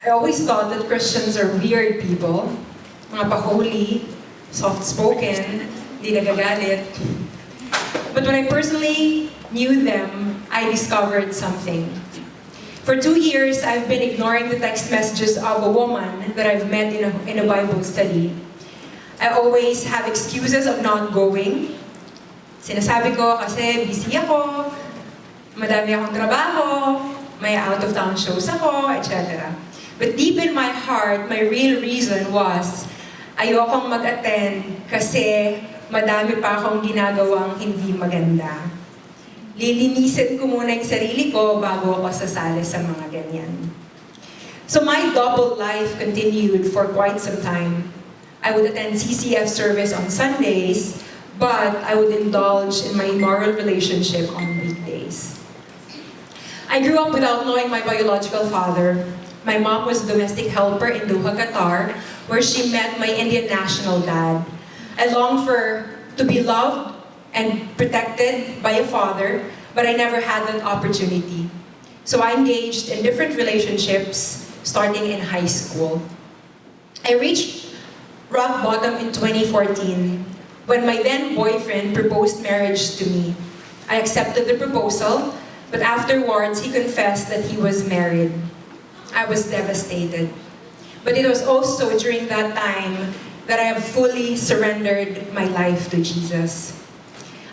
I always thought that Christians are weird people, mga pa-holy, soft-spoken, di nagagalit. But when I personally knew them, I discovered something. For 2 years, I've been ignoring the text messages of a woman that I've met in a Bible study. I always have excuses of not going. Sinasabi ko kasi busy ako, madami akong trabaho, may out-of-town shows ako, etc. But deep in my heart, my real reason was ayokong mag-attend kasi madami pa akong ginagawang hindi maganda. Lilinisin ko muna yung sarili ko bago ako sasali sa mga ganyan. So my double life continued for quite some time. I would attend CCF service on Sundays, but I would indulge in my immoral relationship on weekdays. I grew up without knowing my biological father. My mom was a domestic helper in Doha, Qatar, where she met my Indian national dad. I longed to be loved and protected by a father, but I never had that opportunity. So I engaged in different relationships, starting in high school. I reached rock bottom in 2014, when my then boyfriend proposed marriage to me. I accepted the proposal, but afterwards he confessed that he was married. I was devastated. But it was also during that time that I have fully surrendered my life to Jesus.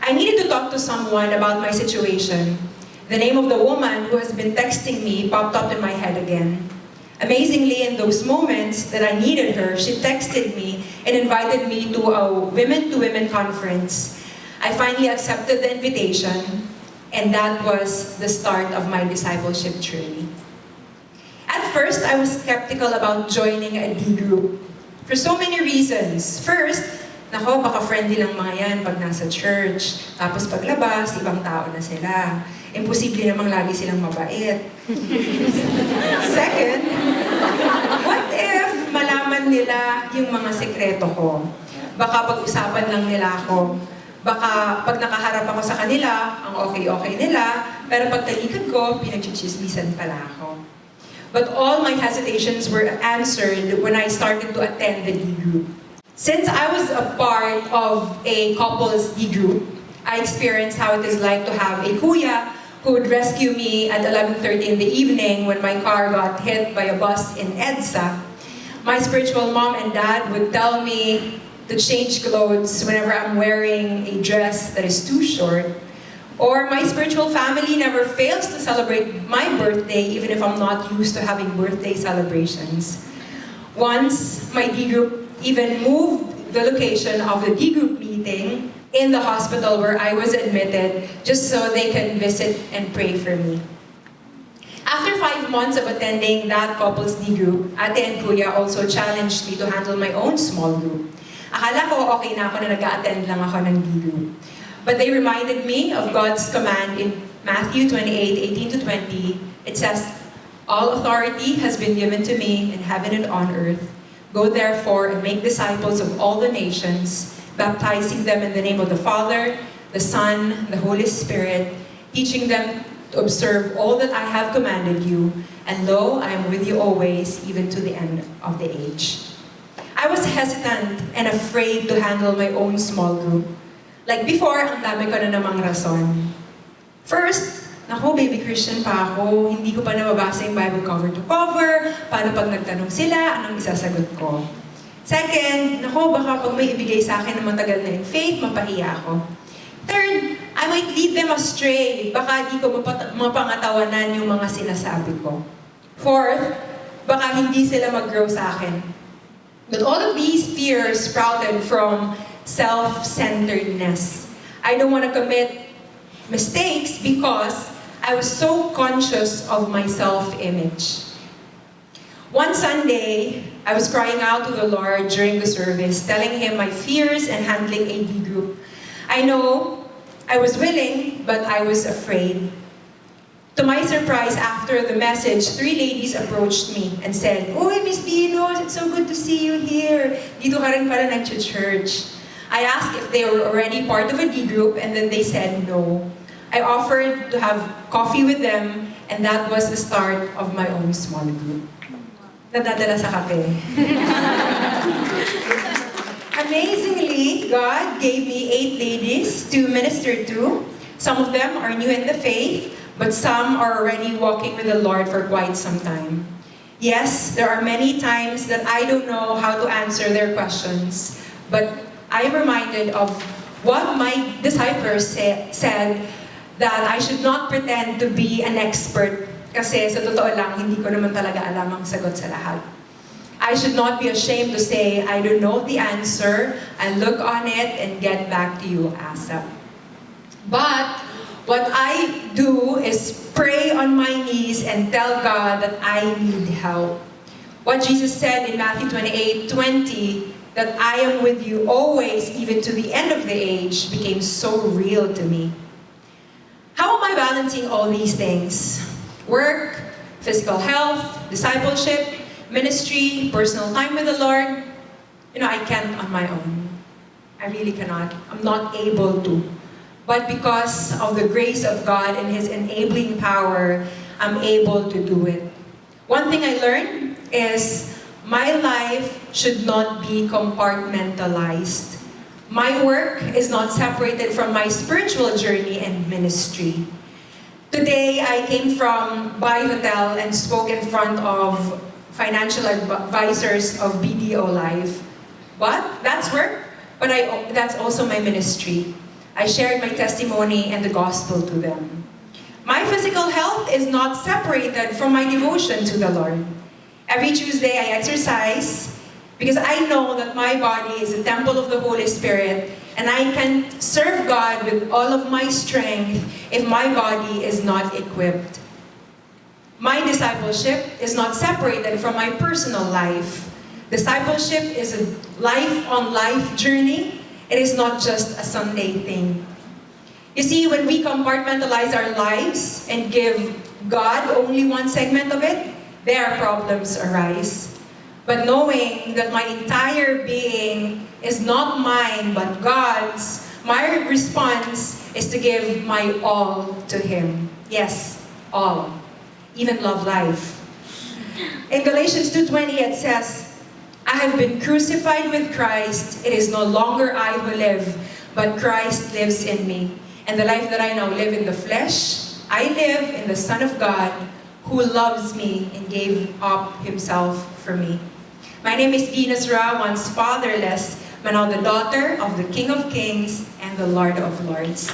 I needed to talk to someone about my situation. The name of the woman who has been texting me popped up in my head again. Amazingly, in those moments that I needed her, she texted me and invited me to a women-to-women conference. I finally accepted the invitation, and that was the start of my discipleship journey. At first, I was skeptical about joining a D group for so many reasons. First, nako, baka friendly lang mga yan pag nasa church. Tapos paglabas, ibang tao na sila. Imposible namang lagi silang mabait. Second, what if malaman nila yung mga sekreto ko? Baka pag-usapan lang nila ako. Baka pag nakaharap ako sa kanila, ang okay-okay nila, pero pag talikod ko, pinagchichismisan pala ako. But all my hesitations were answered when I started to attend the D group. Since I was a part of a couple's D group, I experienced how it is like to have a kuya who would rescue me at 11:30 in the evening when my car got hit by a bus in EDSA. My spiritual mom and dad would tell me to change clothes whenever I'm wearing a dress that is too short. Or my spiritual family never fails to celebrate my birthday even if I'm not used to having birthday celebrations. Once, my D group even moved the location of the D group meeting in the hospital where I was admitted just so they can visit and pray for me. After 5 months of attending that couple's D group, Ate and Kuya also challenged me to handle my own small group. Akala ko okay na ako na nag-a-attend lang ako ng D group. But they reminded me of God's command in Matthew 28:18-20. It says, "All authority has been given to me in heaven and on earth. Go therefore and make disciples of all the nations, baptizing them in the name of the Father, the Son, the Holy Spirit, teaching them to observe all that I have commanded you. And lo, I am with you always, even to the end of the age." I was hesitant and afraid to handle my own small group. Like before, ang dami ko na namang rason. First, naku, baby Christian pa ako, hindi ko pa nababasa yung Bible cover to cover, paano pag nagtanong sila, anong isasagot ko? Second, naku, baka pag may ibigay sa akin na matagal na yung faith, mapahiya ako. Third, I might lead them astray, baka di ko mapangatawanan yung mga sinasabi ko. Fourth, baka hindi sila mag-grow sa akin. But all of these fears sprouted from self-centeredness. I don't want to commit mistakes because I was so conscious of my self-image. One Sunday, I was crying out to the Lord during the service, telling Him my fears and handling a D group. I know I was willing, but I was afraid. To my surprise, after the message, 3 ladies approached me and said, "Uy, Miss Dino, it's so good to see you here. Dito ka rin pala nag-church." I asked if they were already part of a D group, and then they said no. I offered to have coffee with them, and that was the start of my own small group. nadadala sa kape. Amazingly, God gave me 8 ladies to minister to. Some of them are new in the faith, but some are already walking with the Lord for quite some time. Yes, there are many times that I don't know how to answer their questions, but I am reminded of what my disciples said, that I should not pretend to be an expert kasi sa totoo lang, hindi ko naman talaga alam ang sagot sa lahat. I should not be ashamed to say, I don't know the answer, I look on it and get back to you ASAP. But what I do is pray on my knees and tell God that I need help. What Jesus said in Matthew 28:20, that I am with you always, even to the end of the age, became so real to me. How am I balancing all these things? Work, physical health, discipleship, ministry, personal time with the Lord. I can't on my own. I really cannot. I'm not able to. But because of the grace of God and His enabling power, I'm able to do it. One thing I learned is my life should not be compartmentalized. My work is not separated from my spiritual journey and ministry. Today, I came from Bai Hotel and spoke in front of financial advisors of BDO Live. But that's work, but that's also my ministry. I shared my testimony and the gospel to them. My physical health is not separated from my devotion to the Lord. Every Tuesday I exercise because I know that my body is a temple of the Holy Spirit and I can serve God with all of my strength if my body is not equipped. My discipleship is not separated from my personal life. Discipleship is a life-on-life journey. It is not just a Sunday thing. You see, when we compartmentalize our lives and give God only one segment of it, there problems arise. But knowing that my entire being is not mine but God's, my response is to give my all to Him. Yes, all. Even love life. In Galatians 2:20 it says, I have been crucified with Christ. It is no longer I who live, but Christ lives in me. And the life that I now live in the flesh, I live in the Son of God who loves me and gave up Himself for me. My name is Venus Ra, once fatherless, but now the daughter of the King of Kings and the Lord of Lords.